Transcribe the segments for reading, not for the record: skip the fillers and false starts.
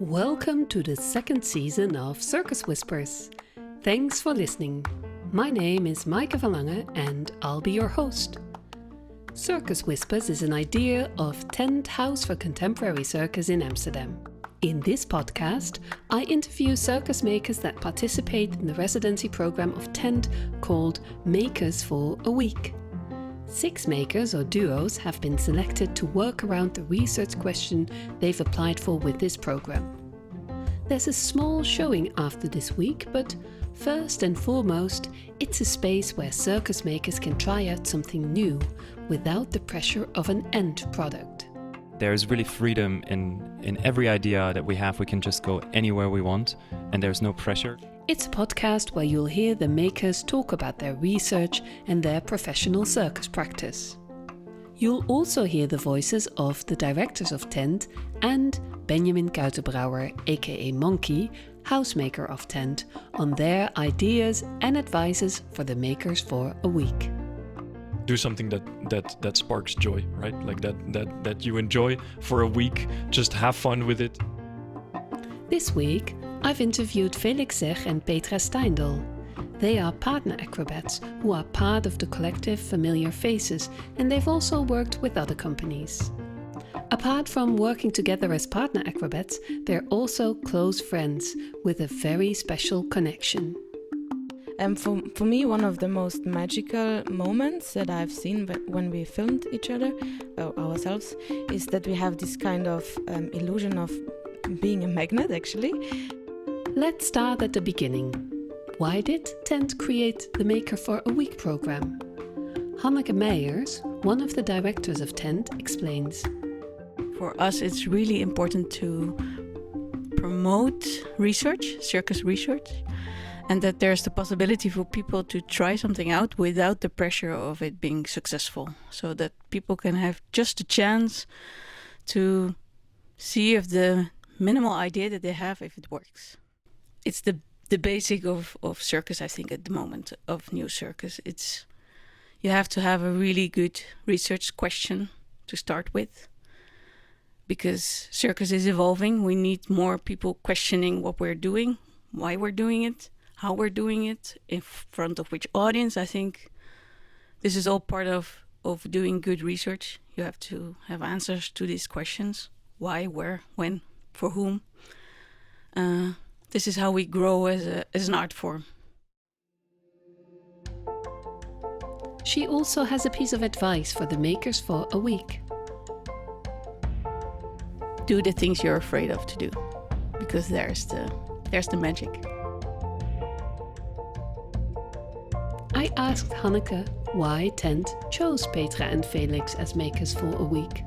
Welcome to the second season of Circus Whispers. Thanks for listening. My name is Maaike van Langen and I'll be your host. Circus Whispers is an idea of Tent House for Contemporary Circus in Amsterdam. In this podcast, I interview circus makers that participate in the residency program of Tent called Makers for a Week. 6 makers or duos have been selected to work around the research question they've applied for with this program. There's a small showing after this week, but first and foremost, it's a space where circus makers can try out something new without the pressure of an end product. There's really freedom in every idea that we have. We can just go anywhere we want and there's no pressure. It's a podcast where you'll hear the makers talk about their research and their professional circus practice. You'll also hear the voices of the directors of Tent and Benjamin Kuitenbrouwer, aka Monkey, housemaker of Tent, on their ideas and advices for the makers for a week. Do something that sparks joy, right? Like that you enjoy for a week. Just have fun with it. This week, I've interviewed Felix Zech and Petra Steindl. They are partner-acrobats who are part of the collective Familiar Faces, and they've also worked with other companies. Apart from working together as partner-acrobats, they're also close friends with a very special connection. For me, one of the most magical moments that I've seen when we filmed each other, ourselves, is that we have this kind of illusion of being a magnet, actually. Let's start at the beginning. Why did Tent create the Maker for a Week program? Hanneke Meijers, one of the directors of Tent, explains. For us, it's really important to promote research, circus research, and that there's the possibility for people to try something out without the pressure of it being successful, so that people can have just a chance to see if the minimal idea that they have, if it works. It's the basic of circus, I think, at the moment, of new circus. You have to have a really good research question to start with, because circus is evolving. We need more people questioning what we're doing, why we're doing it, how we're doing it, in front of which audience. I think this is all part of doing good research. You have to have answers to these questions. Why, where, when, for whom. This is how we grow as an art form. She also has a piece of advice for the makers for a week. Do the things you're afraid of to do, because there's the magic. I asked Hanneke why Tent chose Petra and Felix as makers for a week.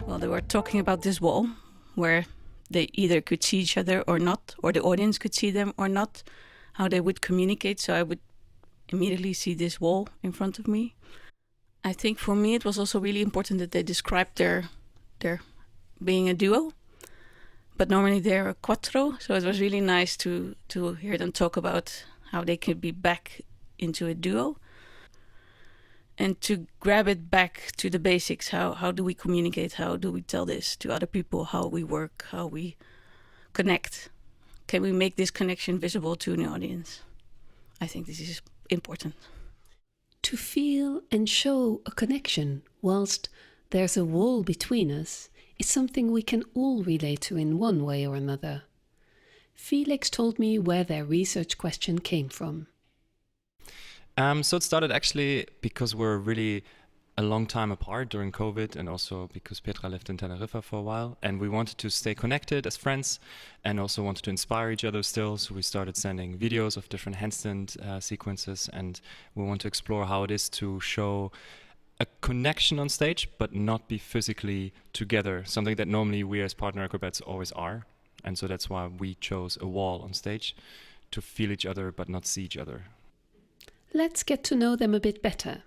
Well, they were talking about this wall where they either could see each other or not, or the audience could see them or not, how they would communicate. So I would immediately see this wall in front of me. I think for me it was also really important that they described their being a duo, but normally they're a quattro. So it was really nice to hear them talk about how they could be back into a duo. And to grab it back to the basics, how do we communicate? How do we tell this to other people? How we work, how we connect? Can we make this connection visible to an audience? I think this is important. To feel and show a connection whilst there's a wall between us is something we can all relate to in one way or another. Felix told me where their research question came from. So it started actually because we're really a long time apart during COVID, and also because Petra lived in Tenerife for a while, and we wanted to stay connected as friends and also wanted to inspire each other still. So we started sending videos of different handstand sequences, and we want to explore how it is to show a connection on stage but not be physically together, something that normally we as partner acrobats always are. And so that's why we chose a wall on stage, to feel each other but not see each other. Let's get to know them a bit better.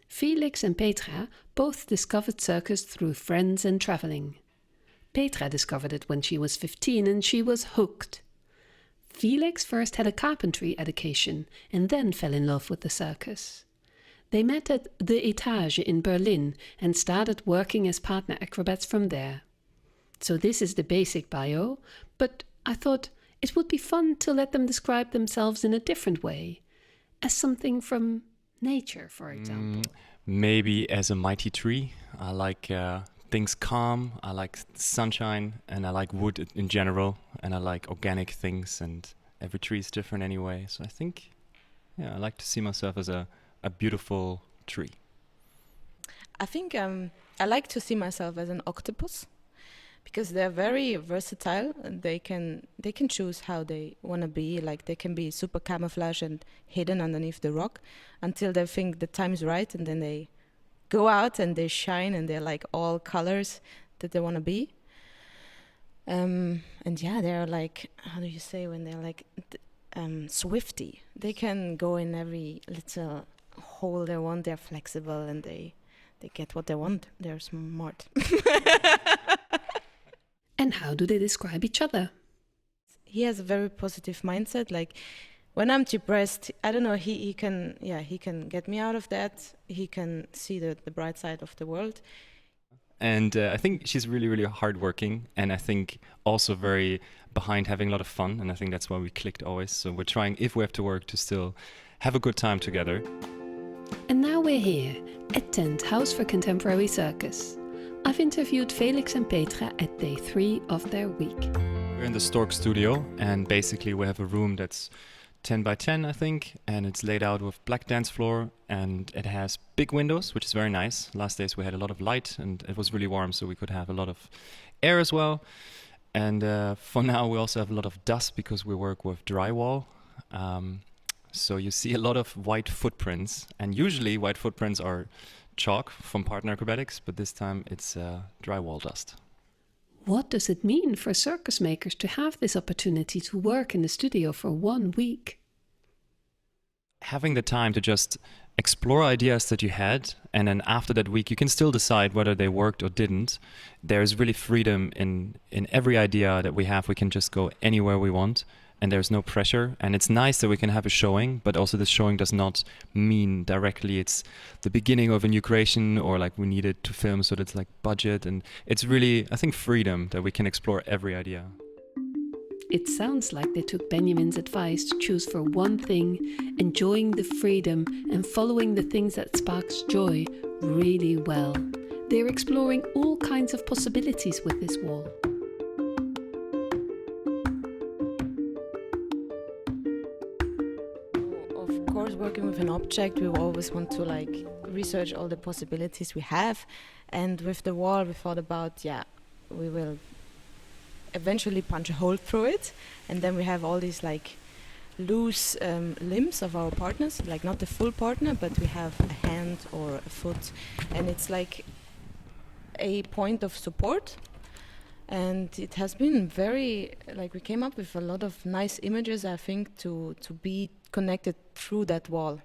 Felix and Petra both discovered circus through friends and traveling. Petra discovered it when she was 15 and she was hooked. Felix first had a carpentry education and then fell in love with the circus. They met at the Etage in Berlin and started working as partner acrobats from there. So this is the basic bio, but I thought it would be fun to let them describe themselves in a different way, as something from nature, for example. Maybe as a mighty tree. I like things calm, I like sunshine, and I like wood in general, and I like organic things, and every tree is different anyway. So I think, I like to see myself as a beautiful tree. I think I like to see myself as an octopus, because they're very versatile and they can choose how they want to be. Like they can be super camouflage and hidden underneath the rock until they think the time is right, and then they go out and they shine and they're like all colors that they want to be. And they're like, how do you say when they're like swifty? They can go in every little hole they want. They're flexible and they get what they want. They're smart. And how do they describe each other? He has a very positive mindset. Like when I'm depressed, I don't know, he can get me out of that. He can see the bright side of the world. And I think she's really, really hardworking, and I think also very behind having a lot of fun. And I think that's why we clicked always. So we're trying, if we have to work, to still have a good time together. And now we're here at Tent House for Contemporary Circus. I've interviewed Felix and Petra at day 3 of their week. We're in the Stork studio, and basically we have a room that's 10 by 10, I think, and it's laid out with black dance floor, and it has big windows, which is very nice. Last days we had a lot of light, and it was really warm, so we could have a lot of air as well. And for now we also have a lot of dust because we work with drywall. So you see a lot of white footprints, and usually white footprints are chalk from partner acrobatics, but this time it's drywall dust. What does it mean for circus makers to have this opportunity to work in the studio for 1 week? Having the time to just explore ideas that you had, and then after that week you can still decide whether they worked or didn't. There's really freedom in every idea that we have. We can just go anywhere we want, and there's no pressure. And it's nice that we can have a showing, but also the showing does not mean directly it's the beginning of a new creation, or like we needed to film, so that's like budget. And it's really, I think, freedom that we can explore every idea. It sounds like they took Benjamin's advice to choose for one thing, enjoying the freedom and following the things that sparks joy really well. They're exploring all kinds of possibilities with this wall. Of course, working with an object, we always want to like research all the possibilities we have. And with the wall, we thought about, we will eventually punch a hole through it, and then we have all these like loose limbs of our partners, like not the full partner, but we have a hand or a foot, and it's like a point of support. And it has been very, like, we came up with a lot of nice images, I think, to be connected through that wall.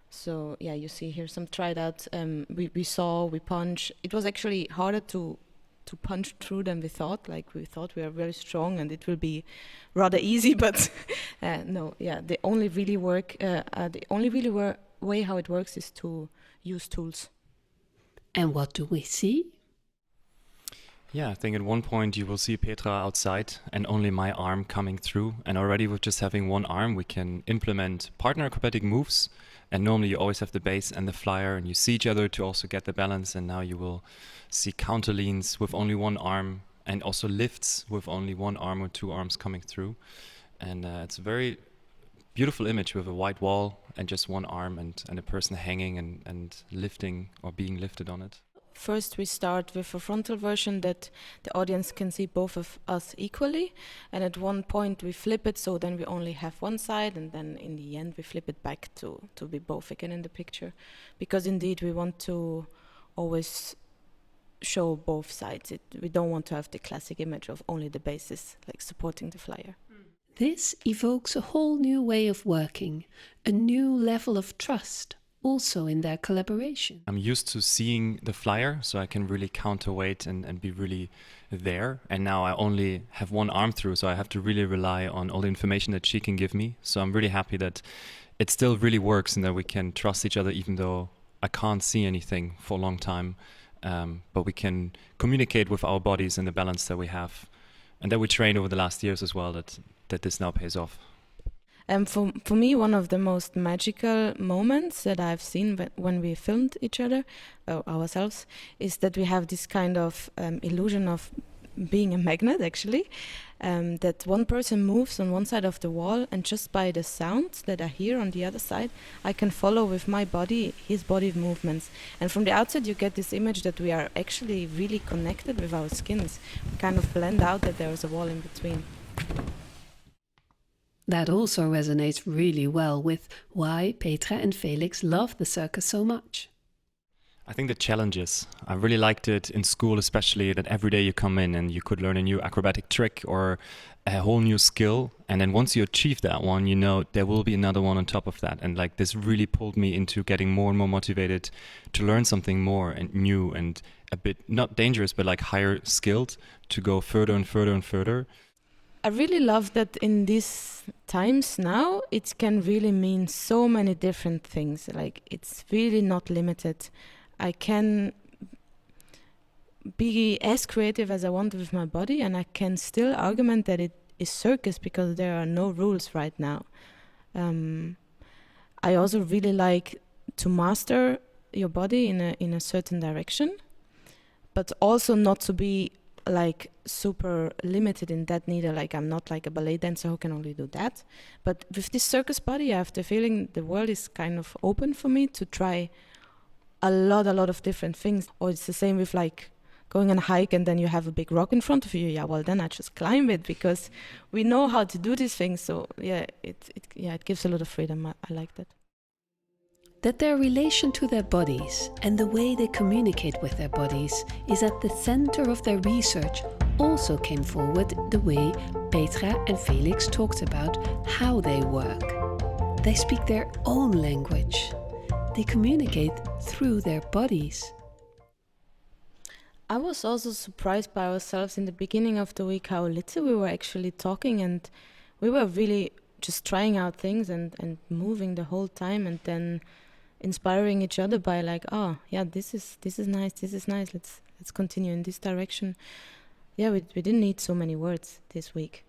So you see here some tried out, we punch. It was actually harder to punch through than we thought. Like, we thought we are very strong and it will be rather easy, but the only really way how it works is to use tools. And what do we see? Yeah, I think at one point you will see Petra outside and only my arm coming through. And already with just having one arm, we can implement partner acrobatic moves. And normally you always have the base and the flyer, and you see each other to also get the balance. And now you will see counter leans with only one arm, and also lifts with only one arm or two arms coming through. And it's a very beautiful image with a white wall and just one arm and a person hanging and lifting or being lifted on it. First, we start with a frontal version that the audience can see both of us equally. And at one point, we flip it, so then we only have one side. And then in the end, we flip it back to be both again in the picture. Because indeed, we want to always show both sides. We don't want to have the classic image of only the bases, like supporting the flyer. This evokes a whole new way of working, a new level of trust, also in their collaboration. I'm used to seeing the flyer, so I can really counterweight and be really there. And now I only have one arm through, so I have to really rely on all the information that she can give me. So I'm really happy that it still really works and that we can trust each other, even though I can't see anything for a long time. but we can communicate with our bodies and the balance that we have, and that we trained over the last years as well, that this now pays off. For me, one of the most magical moments that I've seen when we filmed each other, ourselves, is that we have this kind of illusion of being a magnet, actually, that one person moves on one side of the wall, and just by the sounds that I hear on the other side, I can follow with my body his body movements. And from the outside you get this image that we are actually really connected with our skins. We kind of blend out that there is a wall in between. That also resonates really well with why Petra and Felix love the circus so much. I think the challenges. I really liked it in school, especially that every day you come in and you could learn a new acrobatic trick or a whole new skill. And then once you achieve that one, you know there will be another one on top of that. And like this really pulled me into getting more and more motivated to learn something more and new and a bit not dangerous, but like higher skilled, to go further and further and further. I really love that in these times now, it can really mean so many different things. Like, it's really not limited. I can be as creative as I want with my body, and I can still argument that it is circus because there are no rules right now. I also really like to master your body in a certain direction, but also not to be like super limited in that neither. Like, I'm not like a ballet dancer who can only do that. But with this circus body, I have the feeling the world is kind of open for me to try a lot of different things. Or it's the same with like going on a hike and then you have a big rock in front of you. Yeah, well then I just climb it because we know how to do these things. So yeah, it gives a lot of freedom. I like that. That their relation to their bodies and the way they communicate with their bodies is at the center of their research also came forward the way Petra and Felix talked about how they work. They speak their own language. They communicate through their bodies. I was also surprised by ourselves in the beginning of the week how little we were actually talking, and we were really just trying out things and moving the whole time, and then inspiring each other by like, oh yeah, this is nice, let's continue in this direction. Yeah, we didn't need so many words this week.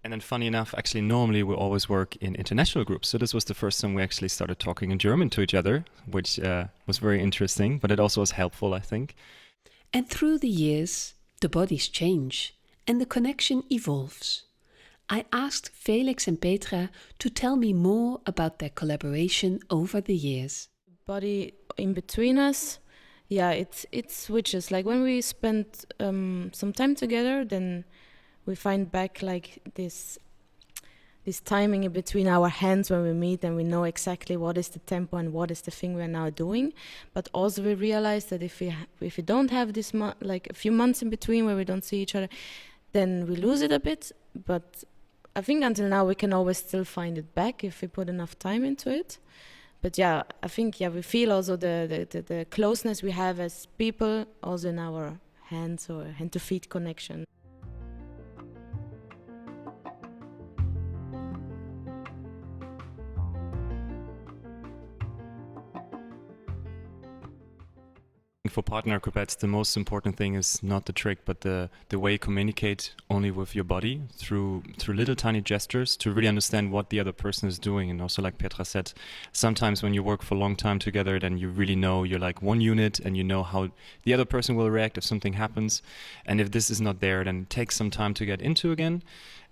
And then funny enough, actually normally we always work in international groups, so this was the first time we actually started talking in German to each other, which was very interesting, but it also was helpful, I think. And through the years the bodies change and the connection evolves. I asked Felix and Petra to tell me more about their collaboration over the years. Body in between us, yeah, it switches. Like when we spend some time together, then we find back like this timing in between our hands when we meet, and we know exactly what is the tempo and what is the thing we're now doing. But also we realize that if we don't have this like a few months in between where we don't see each other, then we lose it a bit. But I think until now we can always still find it back if we put enough time into it. But yeah, I think we feel also the closeness we have as people also in our hands or hand to feet connection. For partner acrobats, the most important thing is not the trick, but the way you communicate only with your body through little tiny gestures to really understand what the other person is doing. And also, like Petra said, sometimes when you work for a long time together, then you really know you're like one unit and you know how the other person will react if something happens. And if this is not there, then it takes some time to get into again.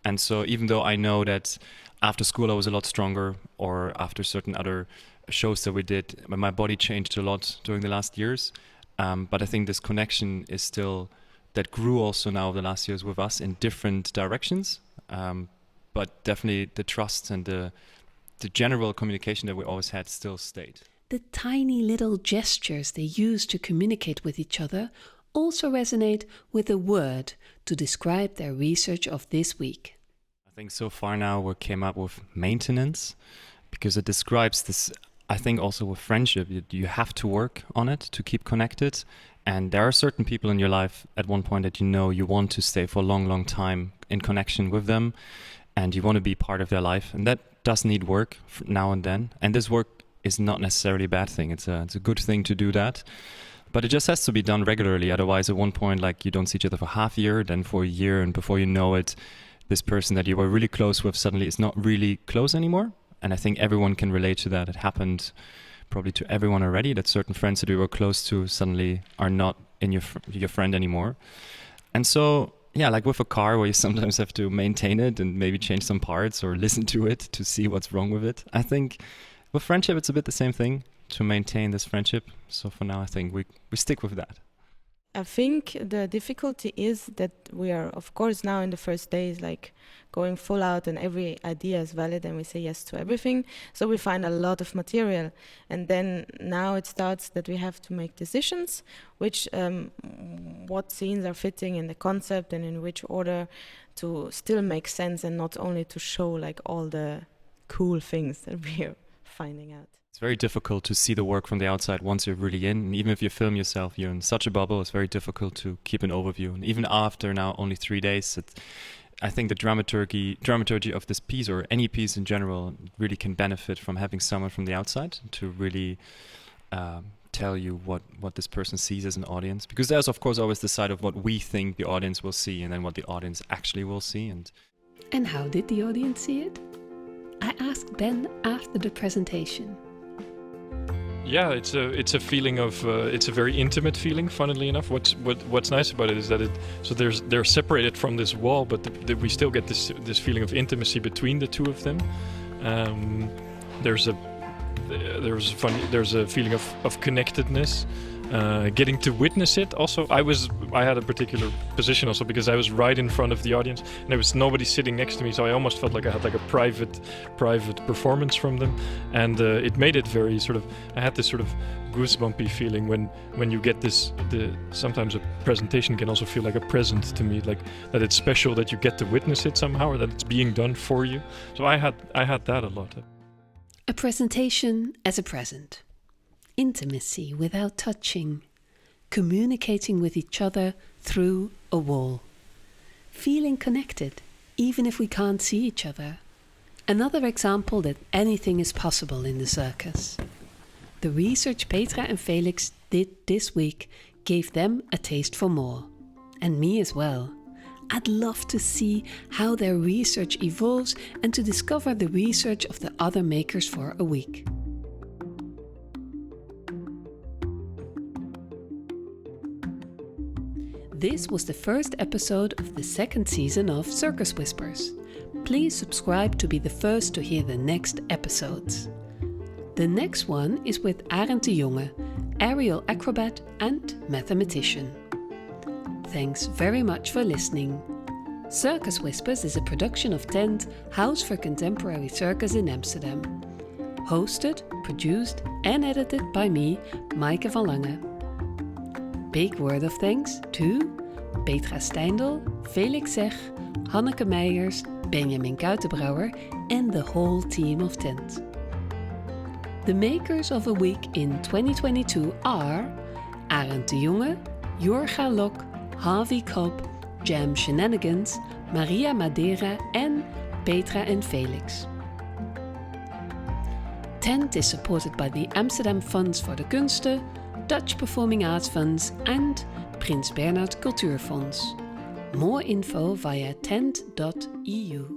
And so even though I know that after school I was a lot stronger, or after certain other shows that we did, my body changed a lot during the last years. But I think this connection is still, that grew also now the last years with us in different directions. But definitely the trust and the general communication that we always had still stayed. The tiny little gestures they use to communicate with each other also resonate with a word to describe their research of this week. I think so far now we came up with maintenance, because it describes this. I think also with friendship, you have to work on it to keep connected. And there are certain people in your life at one point that you know you want to stay for a long, long time in connection with them. And you want to be part of their life. And that does need work now and then. And this work is not necessarily a bad thing. It's a good thing to do that. But it just has to be done regularly. Otherwise, at one point, like you don't see each other for half a year, then for a year, and before you know it, this person that you were really close with suddenly is not really close anymore. And I think everyone can relate to that. It happened probably to everyone already, that certain friends that we were close to suddenly are not in your friend anymore. And so, yeah, like with a car where you sometimes have to maintain it and maybe change some parts or listen to it to see what's wrong with it. I think with friendship, it's a bit the same thing, to maintain this friendship. So for now, I think we stick with that. I think the difficulty is that we are, of course, now in the first days, like going full out and every idea is valid and we say yes to everything. So we find a lot of material. And then now it starts that we have to make decisions, which what scenes are fitting in the concept and in which order to still make sense and not only to show like all the cool things that we're finding out. It's very difficult to see the work from the outside once you're really in. And even if you film yourself, you're in such a bubble, it's very difficult to keep an overview. And even after now only 3 days, I think the dramaturgy of this piece, or any piece in general, really can benefit from having someone from the outside to really tell you what this person sees as an audience. Because there's, of course, always the side of what we think the audience will see and then what the audience actually will see. And how did the audience see it? I asked Ben after the presentation. Yeah, it's a feeling of it's a very intimate feeling. Funnily enough, what's nice about it is that they're separated from this wall, but we still get this feeling of intimacy between the two of them. There's a feeling of connectedness. Getting to witness it also. I had a particular position also because I was right in front of the audience and there was nobody sitting next to me, so I almost felt like I had like a private performance from them, and it made it very sort of, I had this sort of goosebumpy feeling when you get this, sometimes a presentation can also feel like a present to me, like that it's special that you get to witness it somehow, or that it's being done for you. So I had that a lot. A presentation as a present. Intimacy without touching, communicating with each other through a wall, feeling connected even if we can't see each other. Another example that anything is possible in the circus. The research Petra and Felix did this week gave them a taste for more, and me as well. I'd love to see how their research evolves and to discover the research of the other makers for a week. This was the first episode of the second season of Circus Whispers. Please subscribe to be the first to hear the next episodes. The next one is with Arend de Jonge, aerial acrobat and mathematician. Thanks very much for listening. Circus Whispers is a production of Tent, House for Contemporary Circus in Amsterdam. Hosted, produced and edited by me, Maaike van Langen. Big word of thanks to Petra Steindl, Felix Zech, Hanneke Meijers, Benjamin Kuitenbrouwer and the whole team of Tent. The makers of a week in 2022 are Arend de Jonge, Jorga Lok, Harvey Kopp, Jam Shenanigans, Maria Madeira and Petra&Felix. Tent is supported by the Amsterdam Funds voor de Kunsten, Dutch Performing Arts Funds and Prins Bernhard Cultuurfonds. More info via tent.eu.